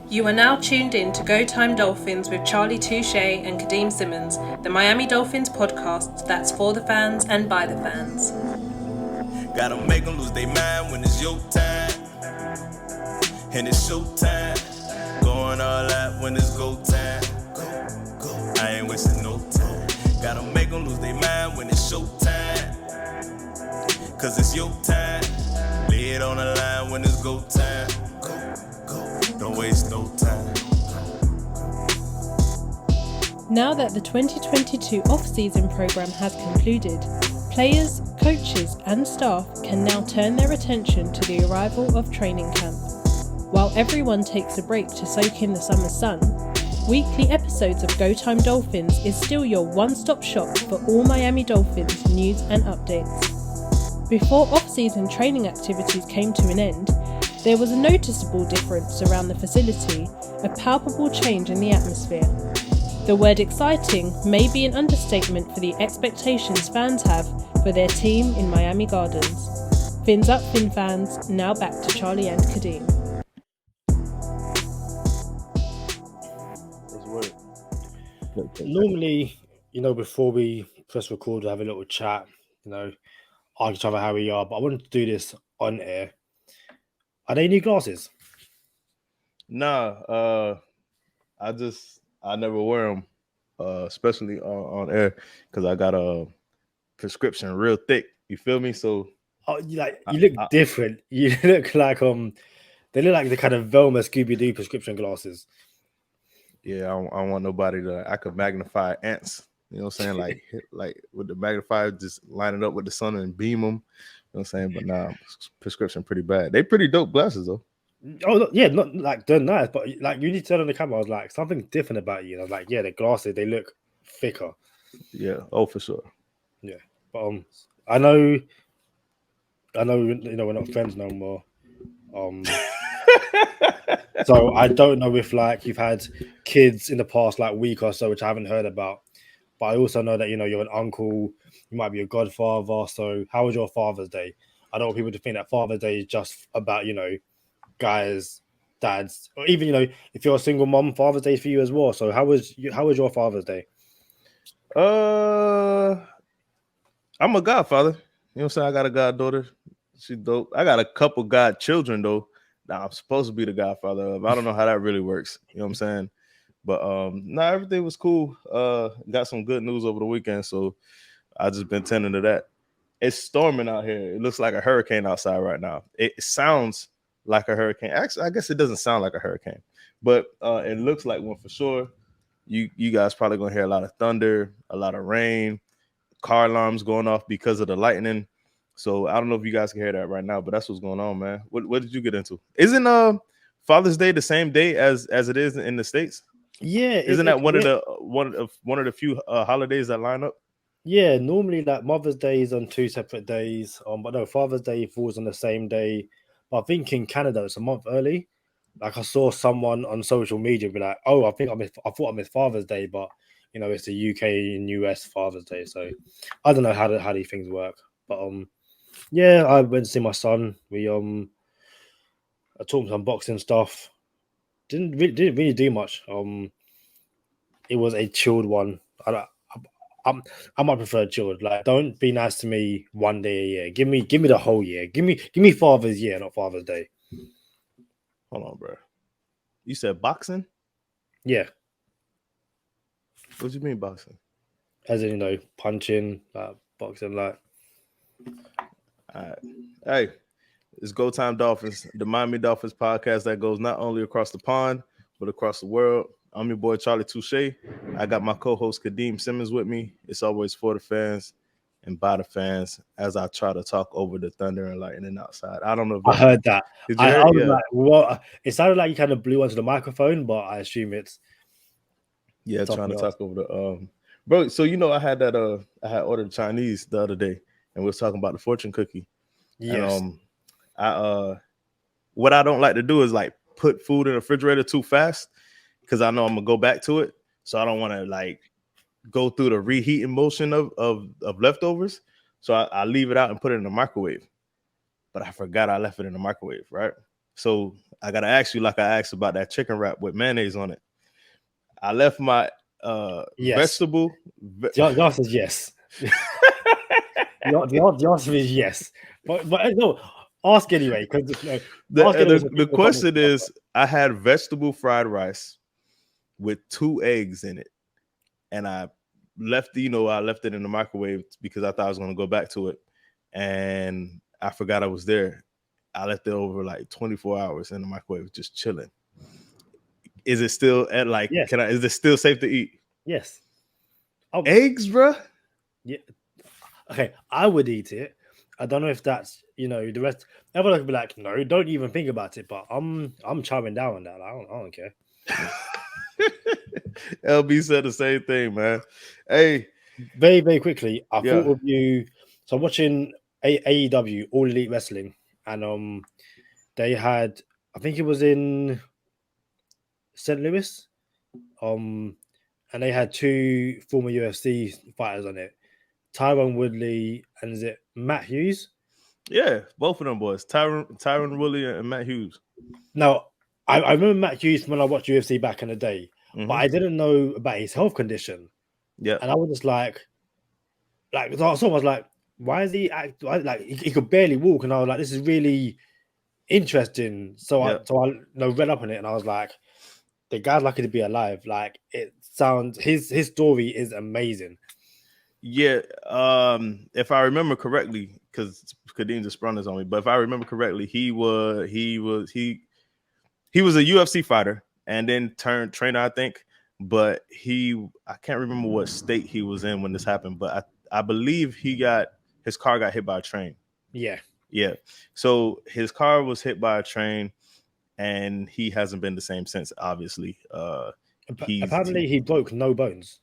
You are now tuned in to Go Time Dolphins with Charlie Touche and Kadeem Simmons, the Miami Dolphins podcast that's for the fans and by the fans. Gotta make them lose their mind when it's your time. And it's show time. Going all out when it's go time. Go. I ain't wasting no time. Gotta make them lose their mind when it's show time. Cause it's your time. Lay it on the line when it's go time. Go. Don't waste no time. Now that the 2022 off-season program has concluded, players, coaches and staff can now turn their attention to the arrival of training camp. While everyone takes a break to soak in the summer sun, weekly episodes of Go Time Dolphins is still your one-stop shop for all Miami Dolphins news and updates. Before off-season training activities came to an end, there was a noticeable difference around the facility, a palpable change in the atmosphere. The word exciting may be an understatement for the expectations fans have for their team in Miami Gardens. Fins up, Fin fans. Now back to Charlie and Kadeem. Normally, before we press record, we have a little chat, ask each other how we are, but I wanted to do this on air. Are they new glasses? Nah, I never wear them, especially on air, because I got a prescription real thick. You feel me? So, you look different. You look like they look like the kind of Velma Scooby-Doo prescription glasses. Yeah, I don't want nobody I could magnify ants. You know what I'm saying? like with the magnifier, just line it up with the sun and beam them. You know what I'm saying? But nah, prescription pretty bad. They pretty dope glasses though. Oh yeah, not like they're nice, but like you need to turn on the camera. I was like, something different about you. I was like, yeah, the glasses, they look thicker. Yeah, for sure. Yeah, but I know, we're not friends no more. So I don't know if like you've had kids in the past like week or so, which I haven't heard about. But I also know that you're an uncle, you might be a godfather. So how was your Father's Day? I don't want people to think that Father's Day is just about guys, dads, or even if you're a single mom, Father's Day for you as well. So how was your Father's Day? I'm a godfather. You know what I'm saying? I got a goddaughter. She's dope. I got a couple godchildren though. Now I'm supposed to be the godfather of. I don't know how that really works. You know what I'm saying? But everything was cool. Got some good news over the weekend, so I just been tending to that. It's storming out here. It looks like a hurricane outside right now. It sounds like a hurricane. Actually, I guess it doesn't sound like a hurricane, but it looks like one for sure. You guys probably gonna hear a lot of thunder, a lot of rain, car alarms going off because of the lightning. So I don't know if you guys can hear that right now, but that's what's going on, man. What did you get into? Isn't Father's Day the same day as it is in the States? Yeah, isn't that one of the few holidays that line up? Yeah, normally like Mother's Day is on two separate days. But no, Father's Day falls on the same day. But I think in Canada it's a month early. Like I saw someone on social media be like, "Oh, I thought I missed Father's Day, but it's the UK and US Father's Day." So I don't know how these things work. But yeah, I went to see my son. We I taught him some boxing stuff. Didn't really do much. It was a chilled one. I might prefer chilled. Like, don't be nice to me one day a year. Give me the whole year. Give me Father's Year, not Father's Day. Hold on, bro. You said boxing? Yeah. What do you mean boxing? As in, punching, boxing, like. All right. Hey, it's Go Time Dolphins, the Miami Dolphins podcast that goes not only across the pond, but across the world. I'm your boy, Charlie Touche. I got my co-host, Kadeem Simmons, with me. It's always for the fans and by the fans as I try to talk over the thunder and lightning outside. I don't know if I heard that. Did you hear it? Yeah. Like, what? It sounded like you kind of blew onto the microphone, but I assume it's... Yeah, trying to talk over the... Bro, so I had ordered Chinese the other day, and we was talking about the fortune cookie. Yes. And, what I don't like to do is like put food in the refrigerator too fast, because I know I'm gonna go back to it. So I don't want to like go through the reheating motion of leftovers. So I leave it out and put it in the microwave. But I forgot I left it in the microwave, right? So I gotta ask you, like I asked about that chicken wrap with mayonnaise on it. I left my Yes. vegetable. The answer is yes. The answer is yes. But no, ask anyway, because ask anyway. So The people comment question stuff. is, I had vegetable fried rice with 2 eggs in it, and I left it in the microwave because I thought I was gonna go back to it, and I forgot I was there. I left it over like 24 hours in the microwave, just chilling. Is it still at like? Yes. Is it still safe to eat? Yes. Eggs, bro. Yeah. Okay, I would eat it. I don't know if that's the rest. Everyone would be like, no, don't even think about it. But I'm chowing down on that. I don't care. LB said the same thing, man. Hey, very, very quickly, I yeah. thought of you. So I'm watching AEW, All Elite Wrestling, and they had, I think it was in St. Louis, and they had 2 former UFC fighters on it, Tyron Woodley and is it Matt Hughes? Yeah, both of them boys, Tyron Woodley and Matt Hughes. Now, I remember Matt Hughes when I watched UFC back in the day, but I didn't know about his health condition. Yeah, and I was just like someone was like, why is he like he could barely walk, and I was like, this is really interesting. So I read up on it, and I was like, the guy's lucky to be alive. Like, it sounds his story is amazing. Yeah, if I remember correctly, because Kadeem just sprung this on me, but if I remember correctly, he was a UFC fighter and then turned trainer, I think. But I can't remember what state he was in when this happened, but I believe his car got hit by a train. Yeah. So his car was hit by a train, and he hasn't been the same since. Obviously, apparently he broke no bones.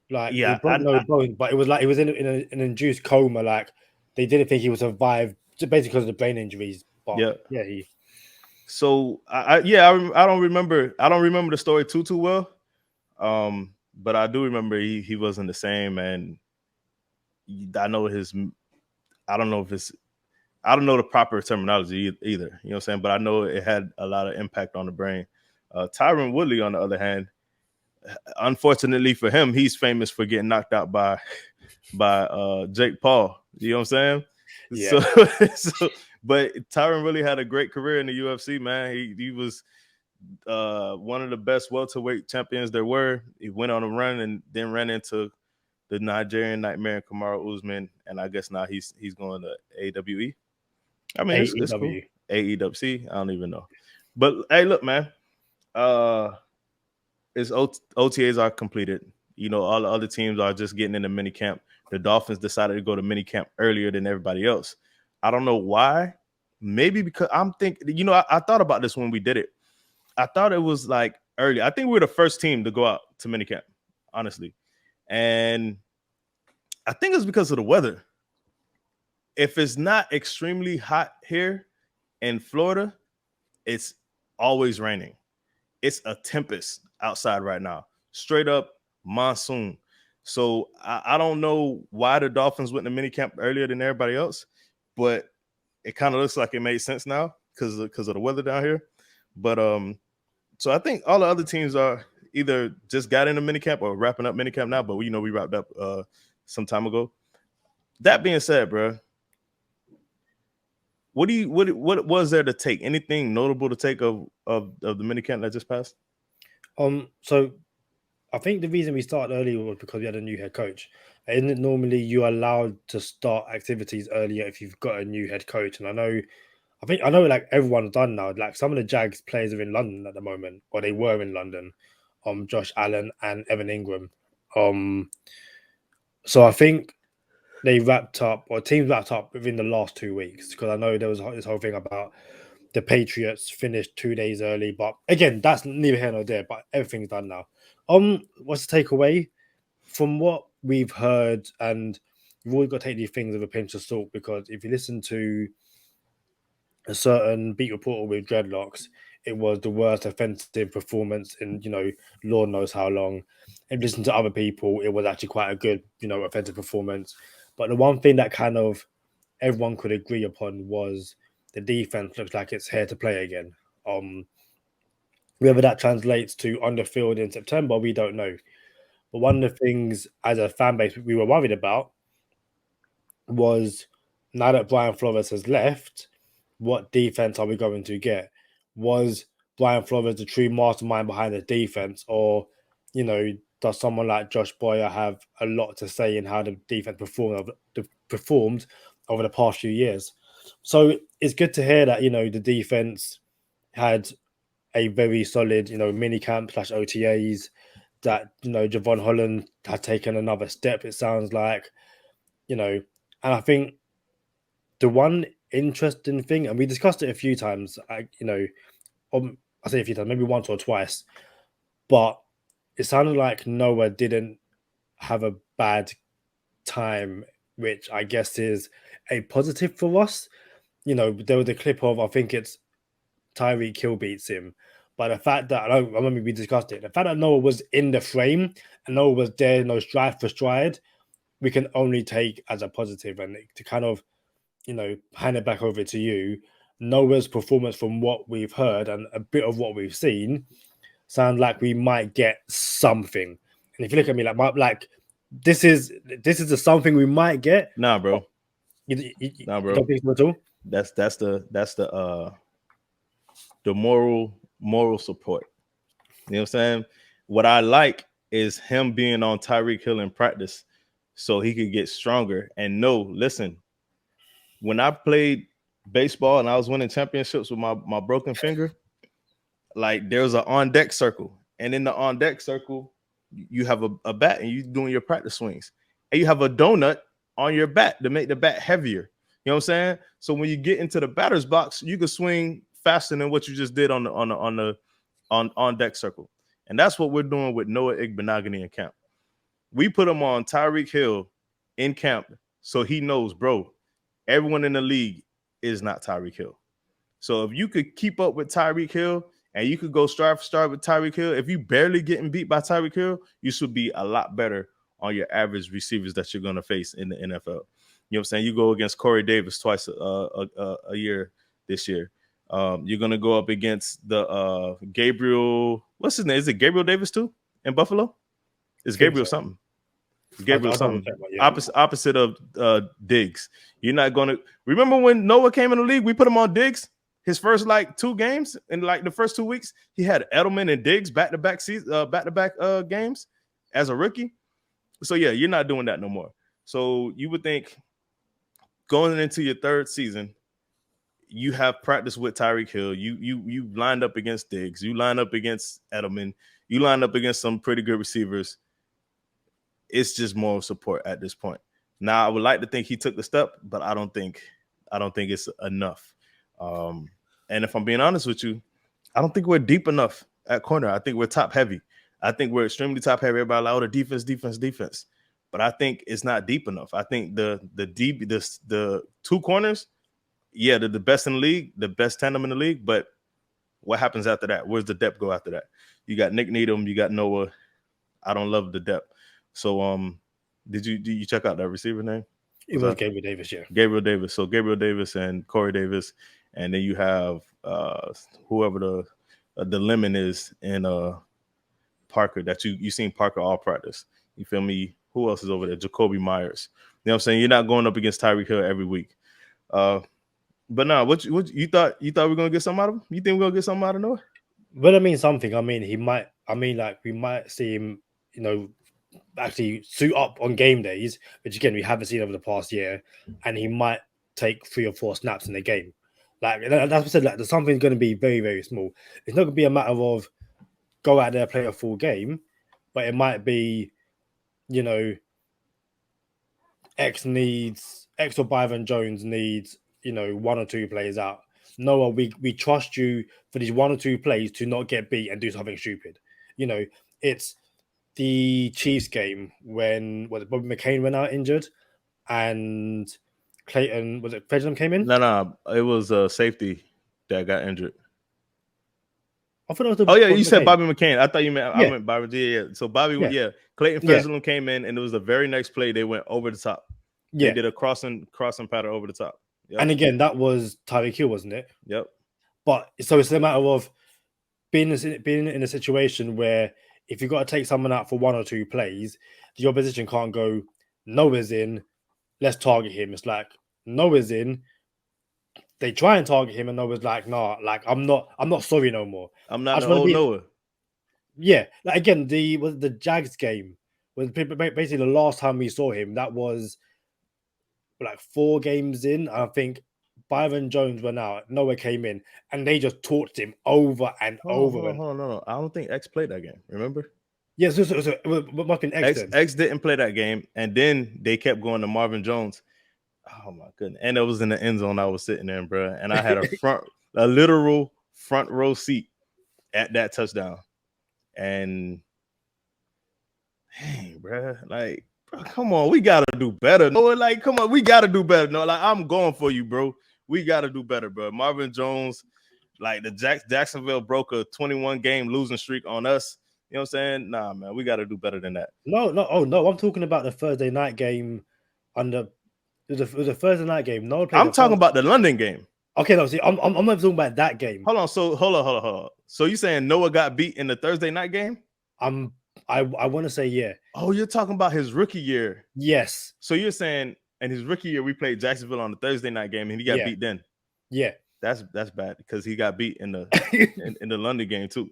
Like, yeah, he broke no bones, but it was like he was in an induced coma. Like, they didn't think he would survive, basically because of the brain injuries. But he. So I don't remember the story too well. But I do remember he wasn't the same, and I know I don't know the proper terminology either. You know what I'm saying? But I know it had a lot of impact on the brain. Tyron Woodley, on the other hand, unfortunately for him, he's famous for getting knocked out by Jake Paul. You know what I'm saying? Yeah. So but Tyron really had a great career in the UFC, man. He was one of the best welterweight champions there were. He went on a run and then ran into the Nigerian Nightmare, Kamaru Usman, and I guess now he's going to AWE. I mean, it's cool. AEWC, I don't even know. But hey, look, man. OTAs are completed. All the other teams are just getting into mini camp. The Dolphins decided to go to mini camp earlier than everybody else. I don't know why. Maybe because I'm thinking, I thought about this when we did it. I thought it was like early. I think we were the first team to go out to mini camp, honestly. And I think it's because of the weather. If it's not extremely hot here in Florida, it's always raining. It's a tempest outside right now. Straight up monsoon. So I don't know why the Dolphins went to minicamp earlier than everybody else, but it kind of looks like it made sense now because of the weather down here. But so I think all the other teams are either just got into minicamp or wrapping up minicamp now. But we wrapped up some time ago. That being said, bro, what was there to take? Anything notable to take of the minicamp that just passed? So I think the reason we started early was because we had a new head coach. Isn't it normally you're allowed to start activities earlier if you've got a new head coach? And I know like everyone's done now. Like, some of the Jags players are in London at the moment, or they were in London. Josh Allen and Evan Ingram. So I think teams wrapped up within the last 2 weeks, because I know there was this whole thing about the Patriots finished 2 days early, but again, that's neither here nor there. But everything's done now. What's the takeaway from what we've heard? And you've always got to take these things with a pinch of salt, because if you listen to a certain beat reporter with dreadlocks, it was the worst offensive performance in Lord knows how long. And listen to other people, it was actually quite a good offensive performance. But the one thing that kind of everyone could agree upon was the defense looks like it's here to play again. Whether that translates to on the field in September, we don't know. But one of the things as a fan base we were worried about was, now that Brian Flores has left, what defense are we going to get? Was Brian Flores the true mastermind behind the defense, or, does someone like Josh Boyer have a lot to say in how the defense performed over the past few years? So it's good to hear that the defense had a very solid mini camp / OTAs, that Javon Holland had taken another step, it sounds like, and I think the one interesting thing, and we discussed it a few times, I say a few times, maybe once or twice, but it sounded like Noah didn't have a bad time, which I guess is a positive for us. There was a clip of, I think it's Tyreek Hill beats him, but the fact that, I remember we discussed it, the fact that Noah was in the frame and Noah was there, stride for stride, we can only take as a positive. And to kind of, hand it back over to you, Noah's performance, from what we've heard and a bit of what we've seen, sound like we might get something. And if you look at me like this is the something we might get. Nah, bro. You Nah, bro. don't think so at all? That's the moral support. You know what I'm saying? What I like is him being on Tyreek Hill in practice so he could get stronger. And listen, when I played baseball and I was winning championships with my broken finger, like, there's an on deck circle, and in the on deck circle, you have a bat and you're doing your practice swings, and you have a donut on your bat to make the bat heavier. You know what I'm saying? So when you get into the batter's box, you can swing faster than what you just did on deck circle. And that's what we're doing with Noah Igbenogany in camp. We put him on Tyreek Hill in camp so he knows, bro, everyone in the league is not Tyreek Hill. So if you could keep up with Tyreek Hill and you could go stride for stride with Tyreek Hill, if you barely getting beat by Tyreek Hill, you should be a lot better on your average receivers that you're going to face in the NFL. You know what I'm saying? You go against Corey Davis twice a year this year. You're going to go up against the Gabriel. What's his name? Is it Gabriel Davis too in Buffalo? It's Gabriel something. Gabriel something. Opposite of Diggs. You're not going to remember when Noah came in the league. We put him on Diggs. His first 2 games in the first 2 weeks, he had Edelman and Diggs back-to-back games as a rookie. So yeah, you're not doing that no more. So you would think going into your 3rd season, you have practice with Tyreek Hill. You lined up against Diggs. You lined up against Edelman. You lined up against some pretty good receivers. It's just moral support at this point. Now, I would like to think he took the step, but I don't think it's enough. And if I'm being honest with you, I don't think we're deep enough at corner. I think we're top heavy. I think we're extremely top heavy. Everybody like, defense. But I think it's not deep enough. I think the 2 corners, yeah, they're the best in the league, the best tandem in the league. But what happens after that? Where's the depth go after that? You got Nick Needham, you got Noah. I don't love the depth. So did you check out that receiver name? It was Gabriel Davis, yeah. Gabriel Davis. So Gabriel Davis and Corey Davis, and then you have whoever the lemon is in Parker that you seen Parker all practice. You feel me? Who else is over there? Jacoby Myers. You know what I'm saying? You're not going up against Tyreek Hill every week. But now, what you thought we were gonna get something out of him? You think we're gonna get something out of Noah? Well, I mean something. I mean we might see him, actually suit up on game days, which again we haven't seen over the past year, and he might take 3 or 4 snaps in the game. Like that's what I said. Like, there's something going to be very, very small. It's not going to be a matter of go out there, play a full game, but it might be, X or Byron Jones needs, 1 or 2 plays out. Noah, we trust you for these 1 or 2 plays to not get beat and do something stupid. It's the Chiefs game when Bobby McCain went out injured and Clayton, was it Fredlum came in? No, it was a safety that got injured. I thought it was Bobby you McCain. said Bobby McCain. I thought you meant I meant Bobby. Yeah. So Bobby, Clayton Fredlum came in, and it was the very next play they went over the top. They did a crossing pattern over the top. Yep. And again, that was Tyreek Hill, wasn't it? Yep. But so it's a matter of being in a situation where if you've got to take someone out for 1 or 2 plays, the opposition can't go, Noah's in, let's target him. It's like Noah's in. They try and target him, and Noah's like, nah, like I'm not sorry no more. I'm I not just the want to old be Noah. Yeah, like again, the Jags game was basically the last time we saw him. That was like 4 games in. I think Byron Jones went out, Noah came in, and they just torched him over and over. Hold on, no. I don't think X played that game. Remember? Yes, yeah, so it must have been X then. X didn't play that game, and then they kept going to Marvin Jones. Oh my goodness! And it was in the end zone. I was sitting there, bro, and I had a literal front row seat at that touchdown. And hey, bro, like, bro, come on, we gotta do better. No, like, come on, we gotta do better. No, like, I'm going for you, bro. We gotta do better, bro. Marvin Jones, like the Jacksonville broke a 21 game losing streak on us. You know what I'm saying? Nah, man, we gotta do better than that. No, I'm talking about the Thursday night game. It was a Thursday night game. No one played. I'm talking about the London game. Okay, no, see, I'm not talking about that game. Hold on. So you saying Noah got beat in the Thursday night game? I want to say yeah. Oh, you're talking about his rookie year. Yes. So you're saying in his rookie year we played Jacksonville on the Thursday night game and he got beat then. Yeah. That's bad because he got beat in the in the London game too.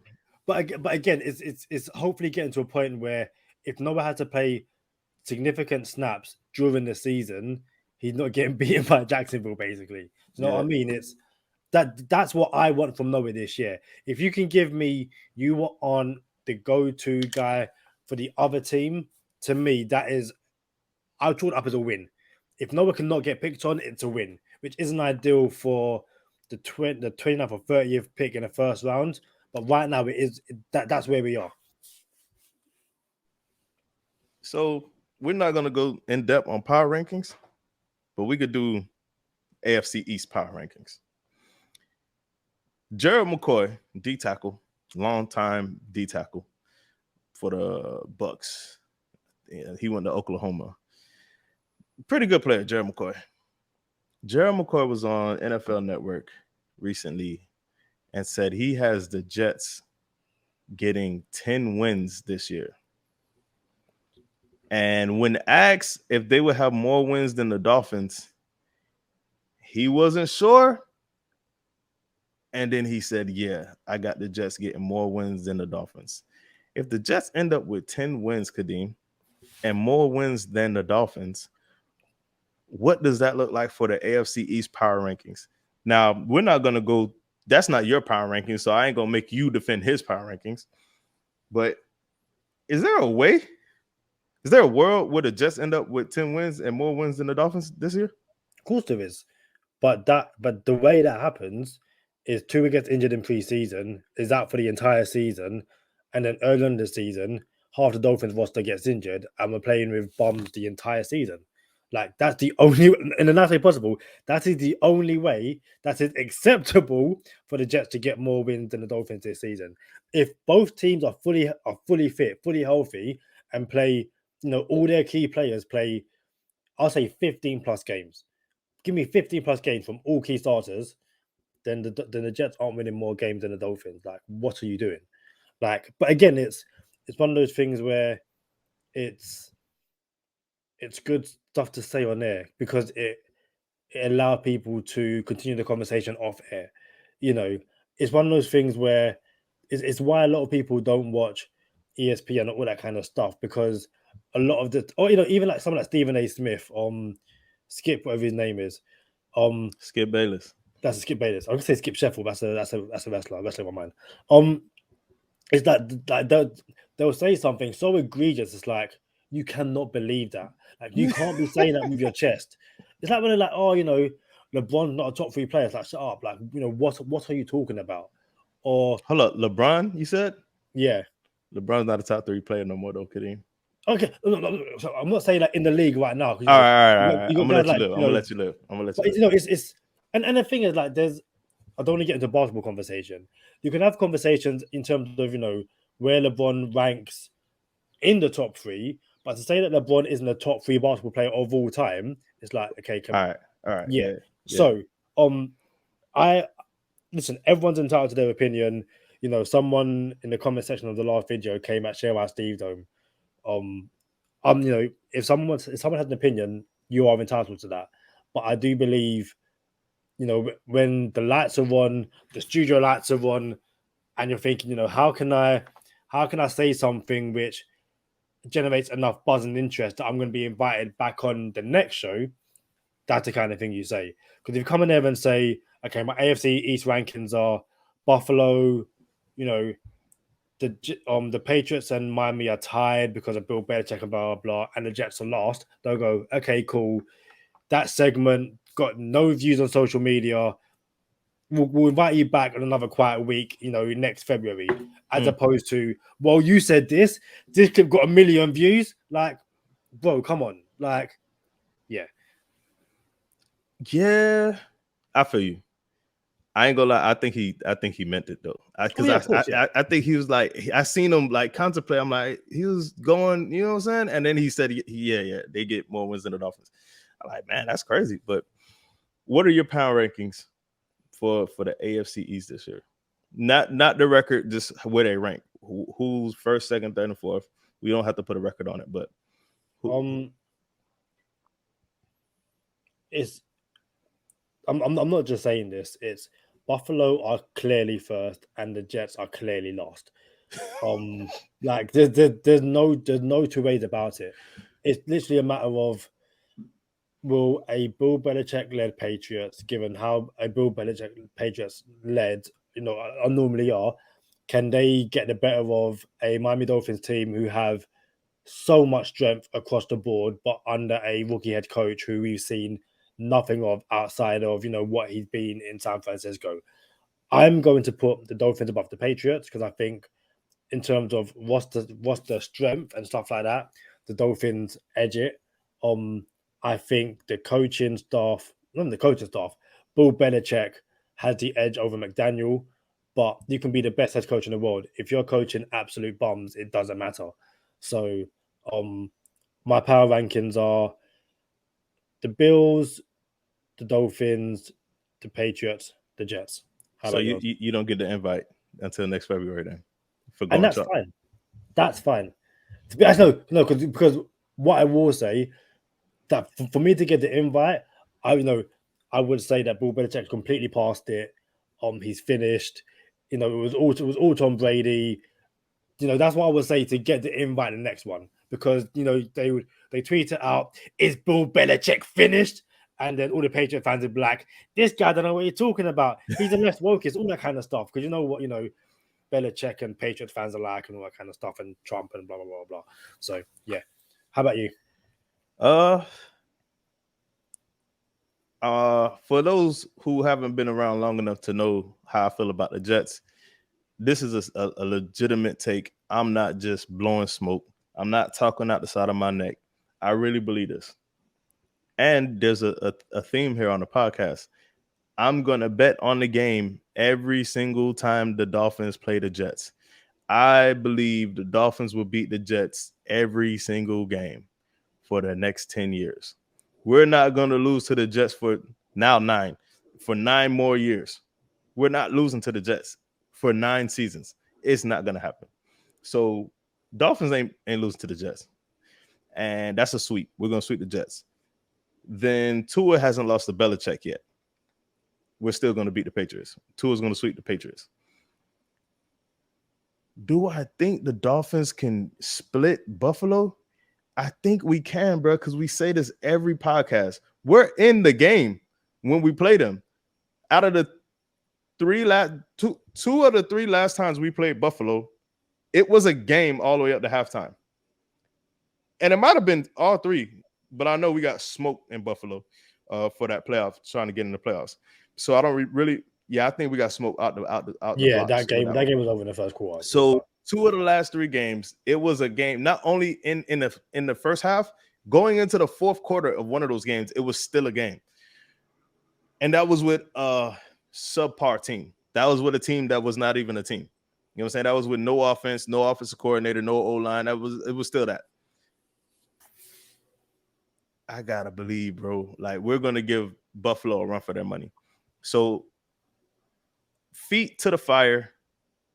But again, it's hopefully getting to a point where if Noah had to play significant snaps during the season, he's not getting beaten by Jacksonville, basically. You know what I mean? It's that's what I want from Noah this year. If you can give me you were on the go-to guy for the other team, to me, that is, I'll chalk it up as a win. If Noah cannot get picked on, it's a win, which isn't ideal for the 29th or 30th pick in the first round. But right now, that's where we are. So we're not going to go in depth on power rankings, but we could do AFC East power rankings. Gerald McCoy, D tackle, long-time D tackle for the Bucks. Yeah, he went to Oklahoma. Pretty good player, Gerald McCoy. Gerald McCoy was on NFL Network recently and said he has the Jets getting 10 wins this year. And when asked if they would have more wins than the Dolphins, he wasn't sure. And then he said, yeah, I got the Jets getting more wins than the Dolphins. If the Jets end up with 10 wins, Kadeem, and more wins than the Dolphins, what does that look like for the AFC East power rankings? Now, we're not going to go, that's not your power rankings, so I ain't going to make you defend his power rankings. But is there a way? Is there a world where the Jets end up with 10 wins and more wins than the Dolphins this year? Of course there is. But the way that happens is Tua gets injured in preseason, is out for the entire season, and then early in the season, half the Dolphins roster gets injured, and we're playing with bums the entire season. Like, that's the only, in the nicest way possible, that is the only way that is acceptable for the Jets to get more wins than the Dolphins this season. If both teams are fully fit, fully healthy, and play, all their key players play, I'll say 15 plus games. Give me 15 plus games from all key starters, then the Jets aren't winning more games than the Dolphins. Like, what are you doing? Like, but again, it's one of those things where it's good stuff to say on air because it allows people to continue the conversation off air. It's one of those things where it's why a lot of people don't watch ESPN and all that kind of stuff, because a lot of even like someone like Stephen A. Smith, Skip, whatever his name is, Skip Bayless. That's a Skip Bayless. I was gonna say Skip Sheffield. That's a wrestler. I'm wrestling my mind. Is that they'll say something so egregious? It's like, you cannot believe that. Like, you can't be saying that with your chest. It's like when they're like, oh, LeBron's not a top 3 player. It's like, shut up. Like, what are you talking about? Or hold up, LeBron, you said? Yeah. LeBron's not a top 3 player no more, though, Kadeem. Okay. No. So I'm not saying that in the league right now. All right. I'm gonna let you live. It's and the thing is, like, I don't want to get into a basketball conversation. You can have conversations in terms of, where LeBron ranks in the top 3, but to say that LeBron isn't a top 3 basketball player of all time, it's like, okay, come on. All right. Yeah. So, I listen, everyone's entitled to their opinion. someone in the comment section of the last video came at Share Out Steve Dome. If someone has an opinion, you are entitled to that. But I do believe, when the lights are on, the studio lights are on, and you're thinking, how can I say something which generates enough buzz and interest that I'm going to be invited back on the next show? That's the kind of thing you say. Because if you come in there and say, okay, my AFC East rankings are Buffalo, the Patriots and Miami are tied because of Bill Belichick and blah, blah, blah, and the Jets are last, they'll go, okay, cool. That segment got no views on social media. We'll invite you back on another quiet week, next February, as opposed to, well, you said this clip got 1 million views. Like, bro, come on. Like, yeah. Yeah, I feel you. I ain't gonna lie. I think he meant it though. I think he was like, I seen him like contemplate. I'm like, he was going, you know what I'm saying? And then he said, yeah, they get more wins than the Dolphins. I'm like, man, that's crazy. But what are your power rankings for the AFC East this year? Not the record, just where they rank. Who's first, second, third, and fourth? We don't have to put a record on it, but I'm not just saying this. It's Buffalo are clearly first, and the Jets are clearly last. Like there's no two ways about it. It's literally a matter of, will a Bill Belichick led Patriots, given how a Bill Belichick Patriots led, normally are, can they get the better of a Miami Dolphins team who have so much strength across the board, but under a rookie head coach who we've seen nothing of outside of what he's been in San Francisco? I'm going to put the Dolphins above the Patriots because I think, in terms of what's the strength and stuff like that, the Dolphins edge it. I think the coaching staff, Bill Belichick has the edge over McDaniel, but you can be the best head coach in the world. If you're coaching absolute bums, it doesn't matter. So, my power rankings are the Bills, the Dolphins, the Patriots, the Jets. So you don't get the invite until next February then? And that's fine. That's fine. No, because what I will say, that for me to get the invite, I would say that Bill Belichick completely passed it. He's finished. It was all Tom Brady. That's what I would say to get the invite the next one, because they tweet it out, is Bill Belichick finished? And then all the Patriot fans are black. This guy don't know what you're talking about. He's the less wokest, all that kind of stuff. Because Belichick and Patriot fans are like, and all that kind of stuff, and Trump and blah blah blah blah. So yeah, how about you? For those who haven't been around long enough to know how I feel about the Jets, this is a legitimate take. I'm not just blowing smoke. I'm not talking out the side of my neck. I really believe this. And there's a theme here on the podcast. I'm going to bet on the game every single time the Dolphins play the Jets. I believe the Dolphins will beat the Jets every single game for the next 10 years. We're not going to lose to the Jets for 9 more years. We're not losing to the Jets for 9 seasons. It's not going to happen. So Dolphins ain't losing to the Jets. And that's a sweep. We're going to sweep the Jets. Then Tua hasn't lost to Belichick yet. We're still going to beat the Patriots. Tua's going to sweep the Patriots. Do I think the Dolphins can split Buffalo? I think we can, bro, because we say this every podcast. We're in the game when we play them. Out of the two of the 3 last times we played Buffalo, it was a game all the way up to halftime. And it might have been all 3, but I know we got smoked in Buffalo for that playoff, trying to get in the playoffs. So I don't really, I think we got smoked out the yeah, blocks. that game was over in the first quarter. So 2 of the last 3 games, it was a game not only in the first half, going into the fourth quarter of one of those games, it was still a game. And that was with a subpar team. That was with a team that was not even a team. You know what I'm saying? That was with no offense, no offensive coordinator, no O-line. It was still that. I gotta believe, bro. Like, we're gonna give Buffalo a run for their money. So, feet to the fire.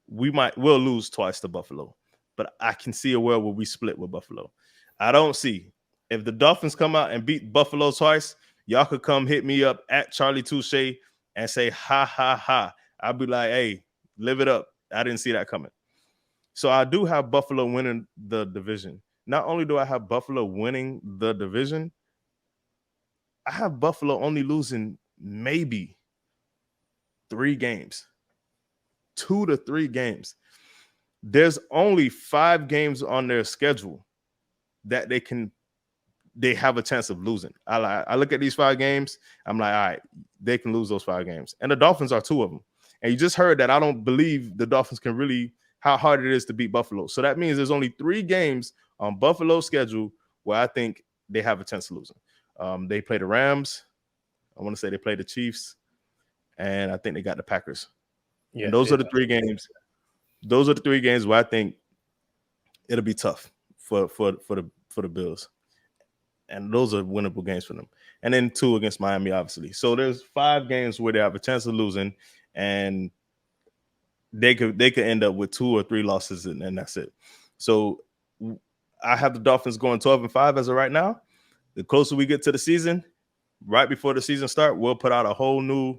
we'll lose twice to Buffalo, but I can see a world where we split with Buffalo. I don't see if the Dolphins come out and beat Buffalo twice, y'all could come hit me up at Charlie Touche and say ha ha ha. I'll be like, hey, live it up. I didn't see that coming. So I do have Buffalo winning the division. Not only do I have Buffalo winning the division, I have Buffalo only losing maybe 3 games, 2 to 3 games. There's only 5 games on their schedule that they have a chance of losing. I look at these 5 games. I'm like, all right, they can lose those 5 games. And the Dolphins are 2 of them. And you just heard that I don't believe the Dolphins can really, how hard it is to beat Buffalo. So that means there's only 3 games on Buffalo's schedule where I think they have a chance of losing. They play the Rams. I want to say they play the Chiefs. And I think they got the Packers. Yeah, and those are the 3 games. Those are the 3 games where I think it'll be tough for the Bills. And those are winnable games for them. And then 2 against Miami, obviously. So there's 5 games where they have a chance of losing, and they could end up with 2 or 3 losses, and that's it. So I have the Dolphins going 12-5 as of right now. The closer we get to the season, right before the season start, we'll put out a whole new.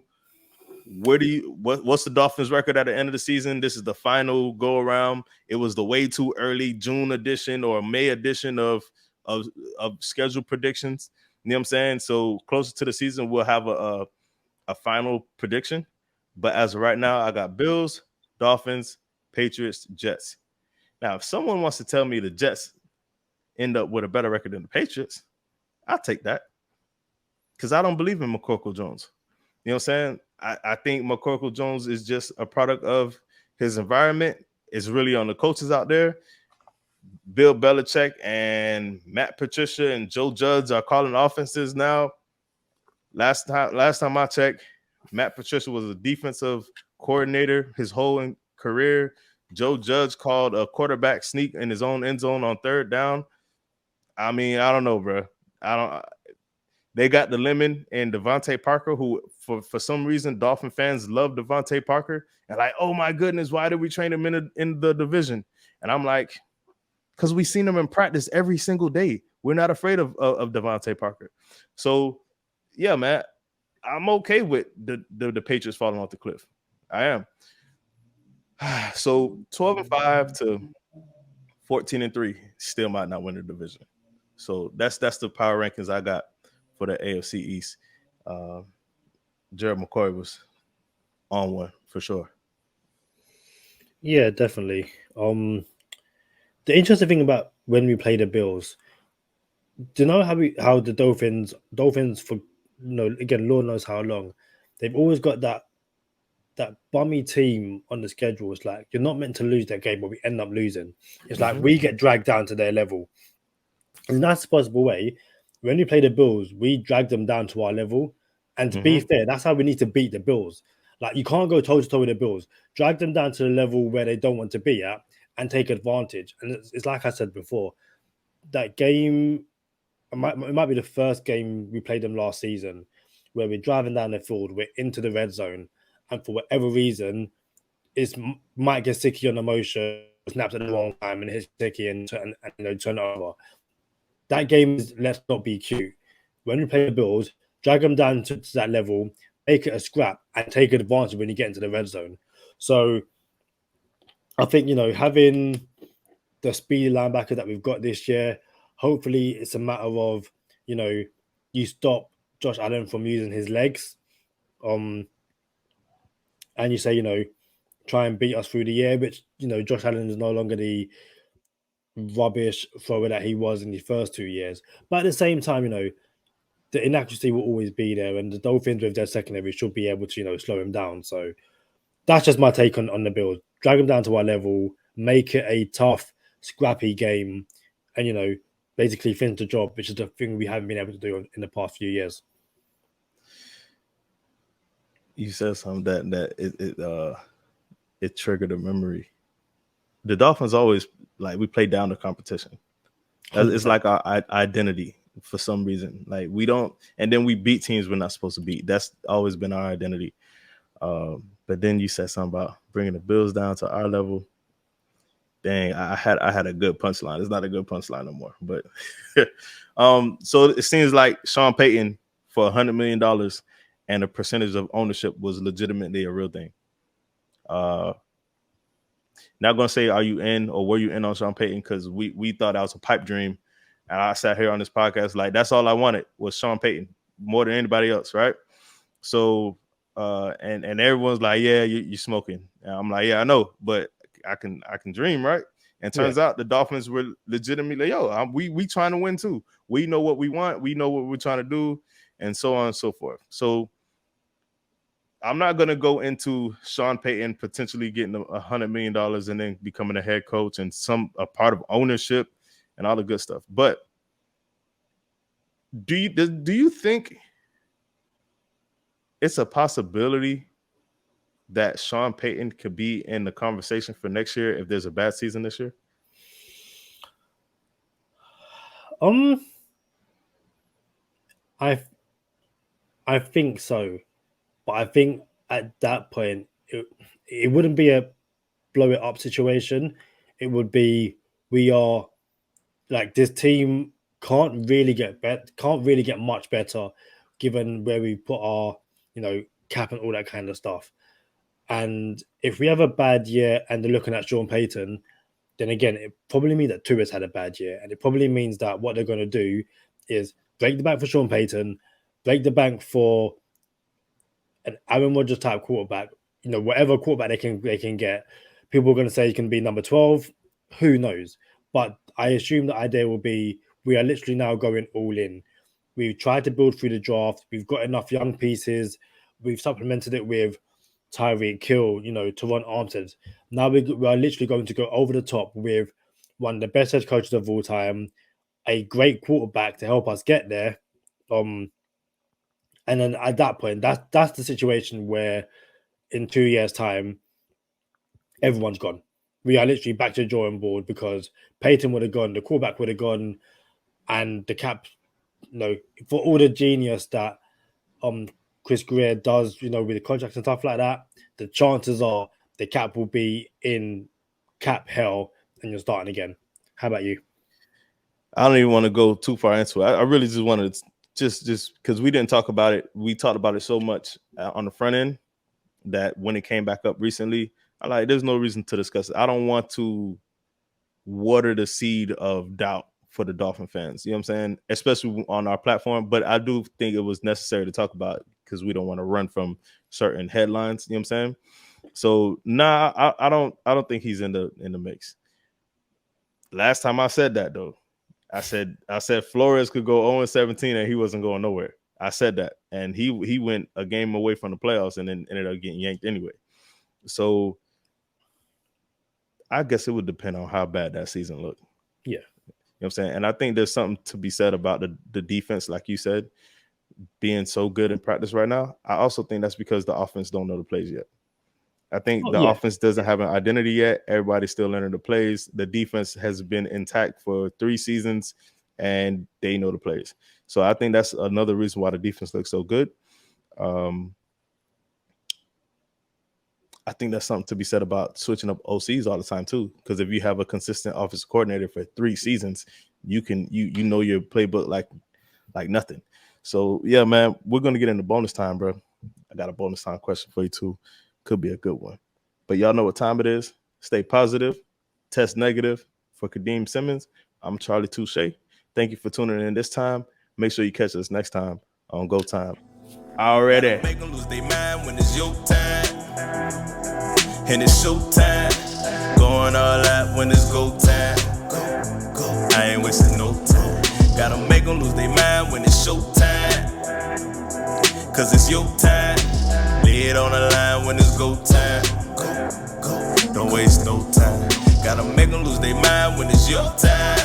What's the Dolphins record at the end of the season? This is the final go around. It was the way too early June edition or May edition of schedule predictions. You know what I'm saying? So closer to the season, we'll have a final prediction. But as of right now, I got Bills, Dolphins, Patriots, Jets. Now, if someone wants to tell me the Jets end up with a better record than the Patriots, I'll take that. Because I don't believe in McCorkle Jones. You know what I'm saying? I think McCorkle Jones is just a product of his environment. It's really on the coaches out there. Bill Belichick and Matt Patricia and Joe Judge are calling offenses now. Last time I checked, Matt Patricia was a defensive coordinator his whole career. Joe Judge called a quarterback sneak in his own end zone on 3rd down. I mean, I don't know, bro. They got the lemon and Devontae Parker, who for some reason Dolphin fans love Devontae Parker. And like, oh my goodness, why did we train him in the division? And I'm like, because we've seen him in practice every single day. We're not afraid of Devontae Parker. So yeah, man, I'm okay with the Patriots falling off the cliff. I am. So 12-5 to 14-3 still might not win the division. So that's the power rankings I got for the AFC East. Gerald McCoy was on one for sure. Yeah, definitely. The interesting thing about when we play the Bills, do you know how the Dolphins for again, Lord knows how long, they've always got that bummy team on the schedule. It's like you're not meant to lose that game, but we end up losing. It's like we get dragged down to their level. In the nicest possible way, when we play the Bills, we drag them down to our level. And to be fair, that's how we need to beat the Bills. Like, you can't go toe-to-toe with the Bills. Drag them down to the level where they don't want to be at and take advantage. And it's like I said before, that game, it might be the first game we played them last season, where we're driving down the field, we're into the red zone, and for whatever reason, Mike gets sicky on the motion, snaps at the wrong time, and hits sicky and turn it over. That game is, let's not be cute. When we play the Bills, drag them down to that level, make it a scrap, and take advantage when you get into the red zone. So I think, having the speedy linebacker that we've got this year, hopefully it's a matter of, you stop Josh Allen from using his legs. And you say, try and beat us through the year, which, Josh Allen is no longer the rubbish thrower that he was in the first 2 years. But at the same time, the inaccuracy will always be there, and the Dolphins with their secondary should be able to, slow him down. So that's just my take on the Bills. Drag them down to our level, make it a tough, scrappy game, and, basically finish the job, which is the thing we haven't been able to do in the past few years. You said something that it triggered a memory. The Dolphins always, we play down the competition. It's like our identity for some reason. We don't, and then we beat teams we're not supposed to beat. That's always been our identity. But then you said something about bringing the Bills down to our level. Dang, I had a good punchline. It's not a good punchline no more. But so it seems like Sean Payton for $100 million and a percentage of ownership was legitimately a real thing. Not gonna say are you in or were you in on Sean Payton, because we thought that was a pipe dream. And I sat here on this podcast like that's all I wanted was Sean Payton more than anybody else, right? So and everyone's like, yeah, you're smoking. And I'm like, yeah, I know, but I can dream, right? And turns out the Dolphins were legitimately, we trying to win too. We know what we want, we know what we're trying to do, and so on and so forth. So I'm not gonna go into Sean Payton potentially getting $100 million and then becoming a head coach and a part of ownership and all the good stuff. But do you think it's a possibility that Sean Payton could be in the conversation for next year if there's a bad season this year? I think so, but I think at that point it wouldn't be a blow it up situation. It would be, we are like, this team can't really get much better given where we put our cap and all that kind of stuff. And if we have a bad year and they're looking at Sean Payton, then again, it probably means that Tua's had a bad year. And it probably means that what they're going to do is break the bank for Sean Payton, break the bank for an Aaron Rodgers type quarterback, whatever quarterback they can get. People are going to say he can be number 12. Who knows? But I assume the idea will be, we are literally now going all in. We've tried to build through the draft. We've got enough young pieces. We've supplemented it with Tyreek Hill, Teron Armstead. Now we are literally going to go over the top with one of the best head coaches of all time, a great quarterback to help us get there. And then at that point, that's the situation where in 2 years' time, everyone's gone. We are literally back to the drawing board because Peyton would have gone, the quarterback would have gone, and the cap, for all the genius that Chris Greer does, with the contracts and stuff like that, the chances are the cap will be in cap hell and you're starting again. How about you? I don't even want to go too far into it. I really just wanted to just because we didn't talk about it. We talked about it so much on the front end that when it came back up recently, there's no reason to discuss it. I don't want to water the seed of doubt for the Dolphin fans. You know what I'm saying? Especially on our platform. But I do think it was necessary to talk about because we don't want to run from certain headlines. You know what I'm saying? So I don't think he's in the mix. Last time I said that though, I said Flores could go 0-17 and he wasn't going nowhere. I said that, and he went a game away from the playoffs and then ended up getting yanked anyway. So I guess it would depend on how bad that season looked. Yeah. You know what I'm saying? And I think there's something to be said about the defense, like you said, being so good in practice right now. I also think that's because the offense don't know the plays yet. I think offense doesn't have an identity yet. Everybody's still learning the plays. The defense has been intact for 3 seasons, and they know the plays. So I think that's another reason why the defense looks so good. I think that's something to be said about switching up OCs all the time too. Because if you have a consistent offensive coordinator for 3 seasons, you can you know your playbook like nothing. So yeah, man, we're gonna get into bonus time, bro. I got a bonus time question for you too. Could be a good one. But y'all know what time it is. Stay positive. Test negative. For Kadeem Simmons, I'm Charlie Touche. Thank you for tuning in this time. Make sure you catch us next time on Go Time. Already. Make them lose their mind when it's your time. And it's show time. Going all out when it's go time. I ain't wasting no time. Gotta make them lose their mind when it's show time. Cause it's your time. Lay it on the line when it's go time. Don't waste no time. Gotta make them lose their mind when it's your time.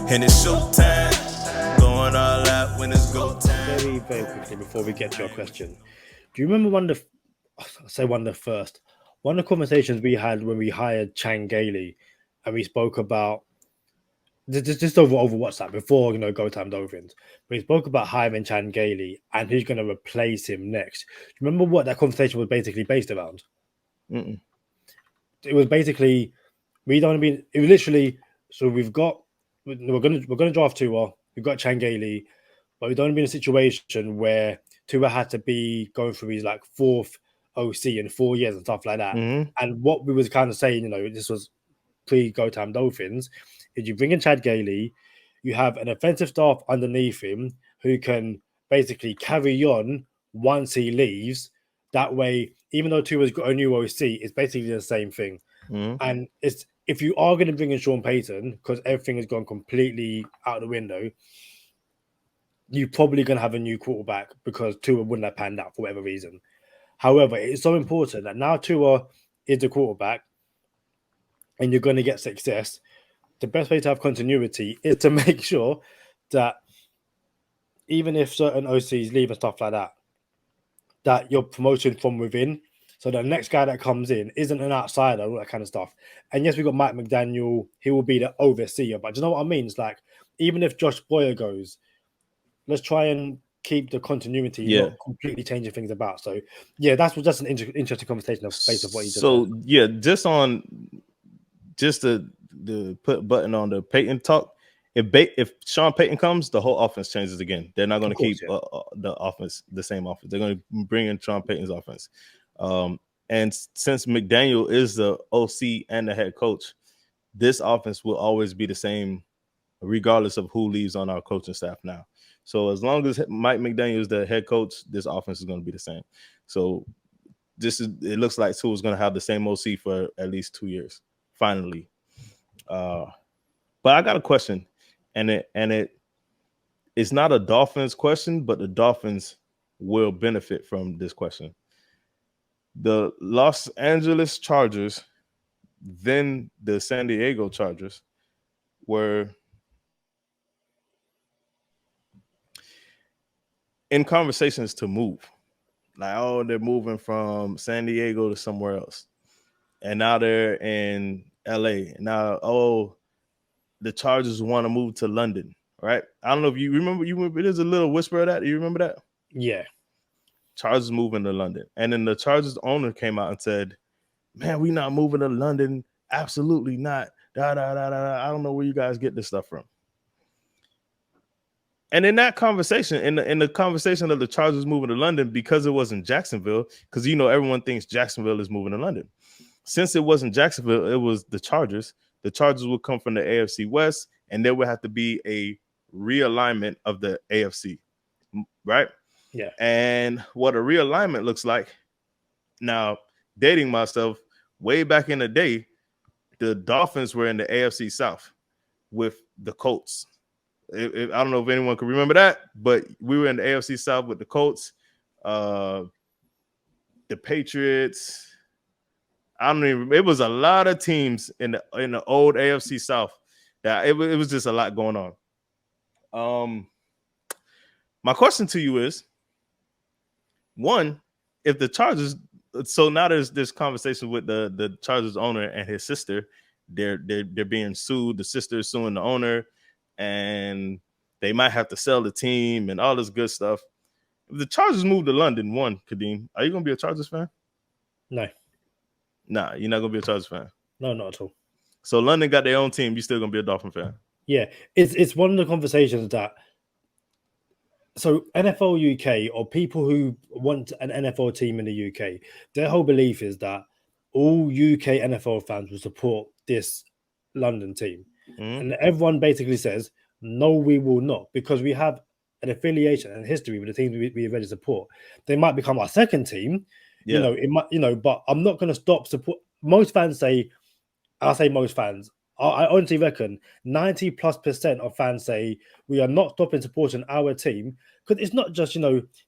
And it's show time. Going all out when it's go time. Very, very quickly before we get to your question, do you remember one of the conversations we had when we hired Chan Gailey and we spoke about just over WhatsApp before Go Time Dolphins. But he spoke about hiring Chan Gailey and who's going to replace him next. Remember what that conversation was basically based around? Mm-mm. It was basically we don't be. It was literally so we're gonna draft Tua. We've got Chan Gailey, but we don't be in a situation where Tua had to be going through his like fourth OC in 4 years and stuff like that. Mm-hmm. And what we was kind of saying, this was pre-Go Time Dolphins, is you bring in Chad Gailey, you have an offensive staff underneath him who can basically carry on once he leaves. That way, even though Tua's got a new OC, it's basically the same thing. Mm-hmm. And it's if you are going to bring in Sean Payton, because everything has gone completely out the window, you're probably going to have a new quarterback because Tua wouldn't have panned out for whatever reason. However, it's so important that now Tua is the quarterback and you're going to get success. The best way to have continuity is to make sure that even if certain OCs leave and stuff like that, that you're promoting from within. So the next guy that comes in isn't an outsider, all that kind of stuff. And yes, we've got Mike McDaniel. He will be the overseer. But do you know what I mean? It's like, even if Josh Boyer goes, let's try and keep the continuity, not completely changing things about. So, yeah, that's just an interesting conversation of space of what he did. So, yeah, just to put button on the Peyton talk, if Sean Payton comes, the whole offense changes again. They're not going to keep the offense, the same offense. They're going to bring in Sean Payton's offense. And since McDaniel is the OC and the head coach, this offense will always be the same, regardless of who leaves on our coaching staff now. So as long as Mike McDaniel is the head coach, this offense is going to be the same. So it looks like Tua is going to have the same OC for at least 2 years, finally. But I got a question, and it's not a Dolphins question, but the Dolphins will benefit from this question. The Los Angeles Chargers, then the San Diego Chargers, were in conversations to move. Like, oh, they're moving from San Diego to somewhere else. And now they're in LA. Now, the Chargers want to move to London, right? I don't know if you remember, there's a little whisper of that. Do you remember that? Yeah. Chargers moving to London. And then the Chargers owner came out and said, man, we not moving to London. Absolutely not. I don't know where you guys get this stuff from. And in that conversation, in the conversation of the Chargers moving to London, because it wasn't Jacksonville, because everyone thinks Jacksonville is moving to London. Since it wasn't Jacksonville, it was the Chargers. The Chargers would come from the AFC West, and there would have to be a realignment of the AFC, right? Yeah. And what a realignment looks like, now, dating myself, way back in the day, the Dolphins were in the AFC South with the Colts. I don't know if anyone can remember that, but we were in the AFC South with the Colts, the Patriots. It was a lot of teams in the old AFC South. That it was just a lot going on. My question to you is, one, if the Chargers, so now there's this conversation with the Chargers owner and his sister. They're being sued. The sister is suing the owner, and they might have to sell the team and all this good stuff. If the Chargers move to London, Kadeem, are you gonna be a Chargers fan? No. Nah, you're not gonna be a Chargers fan. No, not at all. So London got their own team. You're still gonna be a Dolphin fan. Yeah, it's one of the conversations that. So NFL UK, or people who want an NFL team in the UK, their whole belief is that all UK NFL fans will support this London team. Mm-hmm. And everyone basically says, no, we will not, because we have an affiliation and history with the teams we already support. They might become our second team, it might, but I'm not going to stop support. Most fans say, I'll say most fans, I honestly reckon 90+% of fans say we are not stopping supporting our team, because it's not just,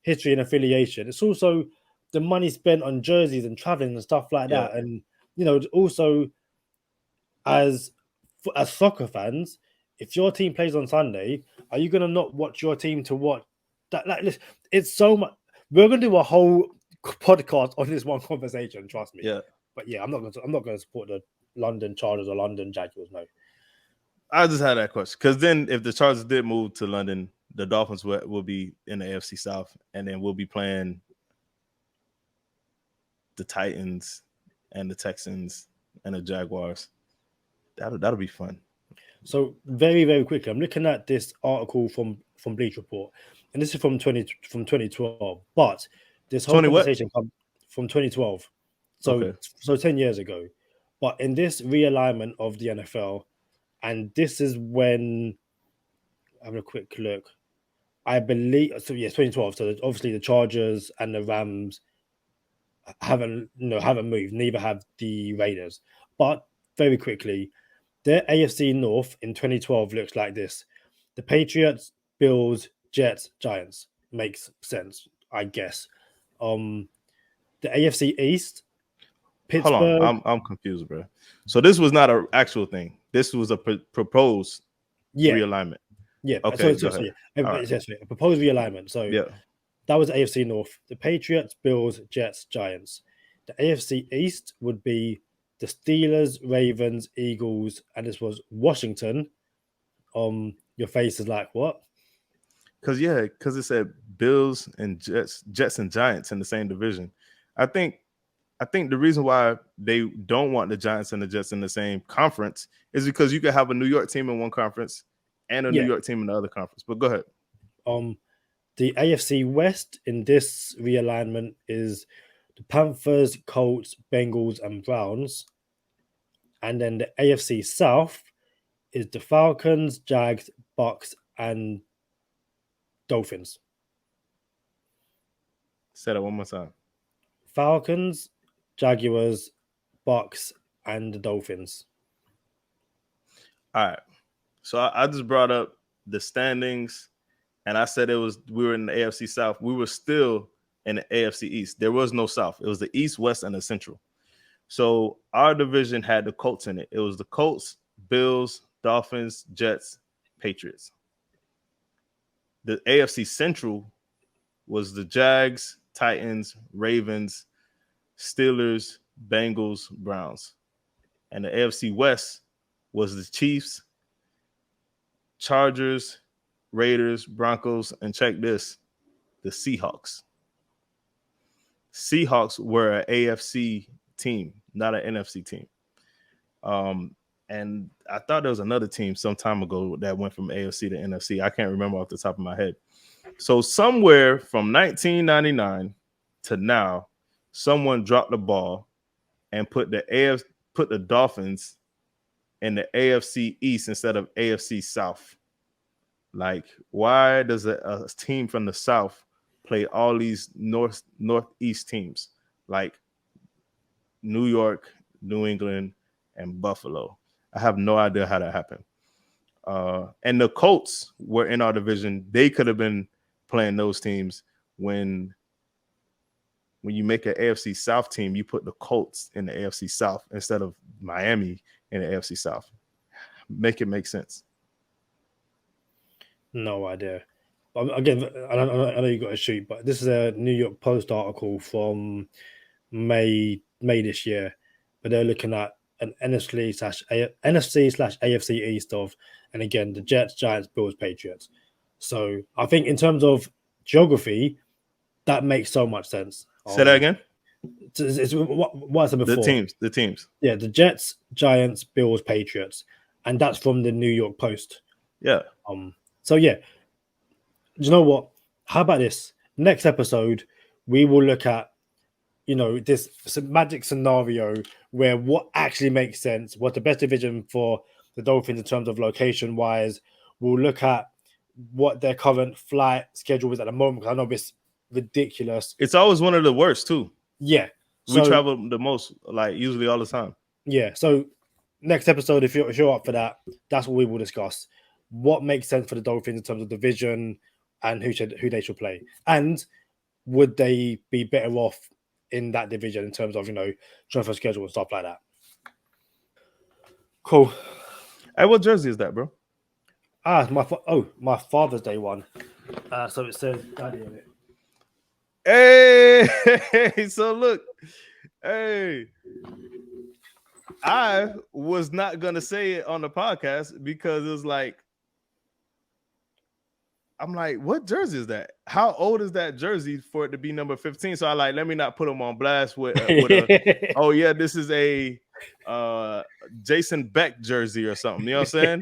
history and affiliation. It's also the money spent on jerseys and traveling and stuff like that. And, also as soccer fans, if your team plays on Sunday, are you going to not watch your team to watch that? Like, listen, it's so much. We're going to do a whole podcast on this one conversation. Trust me. Yeah. But yeah, I'm not going to support the London Chargers or London Jaguars. No. I just had that question because then if the Chargers did move to London, the Dolphins will be in the AFC South, and then we'll be playing the Titans and the Texans and the Jaguars. That'll be fun. So very, very quickly, I'm looking at this article from Bleach Report, and this is from 2012. But this whole 20 what? conversation comes from 2012, so Okay. so 10 years ago. But in this realignment of the NFL, and this is when having a quick look, I believe so. Yes, 2012. So obviously the Chargers and the Rams haven't moved. Neither have the Raiders. But very quickly, their AFC North in 2012 looks like this: the Patriots, Bills, Jets, Giants. Makes sense, I guess. The AFC East, Pittsburgh. Hold on, I'm confused, bro. So this was not an actual thing. This was a proposed realignment. Yeah. Okay. So a proposed realignment. So yeah, that was AFC North: the Patriots, Bills, Jets, Giants. The AFC East would be the Steelers, Ravens, Eagles, and this was Washington. Your face is like what? because it said Bills and Jets and Giants in the same division. I think the reason why they don't want the Giants and the Jets in the same conference is because you could have a New York team in one conference and a New York team in the other conference. But go ahead. The AFC West in this realignment is the Panthers, Colts, Bengals, and Browns. And then the AFC South is the Falcons, Jags, Bucks, and Dolphins. Say that one more time. Falcons, Jaguars, Bucks, and the Dolphins. All right. So I just brought up the standings, and I said we were in the AFC South. We were still in the AFC East. There was no South. It was the East, West, and the Central. So our division had the Colts in it. It was the Colts, Bills, Dolphins, Jets, Patriots. The AFC Central was the Jags, Titans, Ravens, Steelers, Bengals, Browns. And the AFC West was the Chiefs, Chargers, Raiders, Broncos, and check this, the Seahawks. Seahawks were an AFC team, not an NFC team. And I thought there was another team some time ago that went from AFC to NFC. I can't remember off the top of my head. So somewhere from 1999 to now, someone dropped the ball and put the Dolphins in the AFC East instead of AFC South. Like, why does a team from the South play all these northeast teams like New York, New England, and Buffalo? I have no idea how that happened. And the Colts were in our division. They could have been playing those teams. When you make an AFC South team, you put the Colts in the AFC South instead of Miami in the AFC South. Make it make sense. No idea. Again, I know you got to shoot, but this is a New York Post article from May this year, but they're looking at an NFC/AFC East of, and again, the Jets, Giants, Bills, Patriots. So I think in terms of geography, that makes so much sense. Say that again. It's what I said before. The teams. Yeah, the Jets, Giants, Bills, Patriots, and that's from the New York Post. Yeah. So yeah, do you know what? How about this? Next episode, we will look at, this magic scenario where what actually makes sense, what's the best division for the Dolphins in terms of location-wise. We'll look at what their current flight schedule is at the moment, because I know it's ridiculous. It's always one of the worst, too. Yeah. We travel the most, like, usually all the time. Yeah. So next episode, if you're up for that, that's what we will discuss. What makes sense for the Dolphins in terms of division and who they should play, and would they be better off in that division in terms of transfer schedule and stuff like that. Cool. Hey, what jersey is that, bro? My Father's Day one. So it says Daddy in it. Hey, so look, hey, I was not gonna say it on the podcast because it was like, I'm like, what jersey is that? How old is that jersey for it to be number 15? So I like, let me not put him on blast with a oh yeah, this is a Jason Beck jersey or something. You know what I'm saying?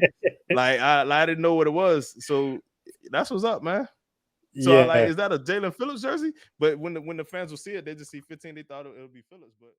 Like I didn't know what it was. So that's what's up, man. So I like, is that a Jalen Phillips jersey? But when the fans will see it, they just see 15. They thought it would be Phillips, but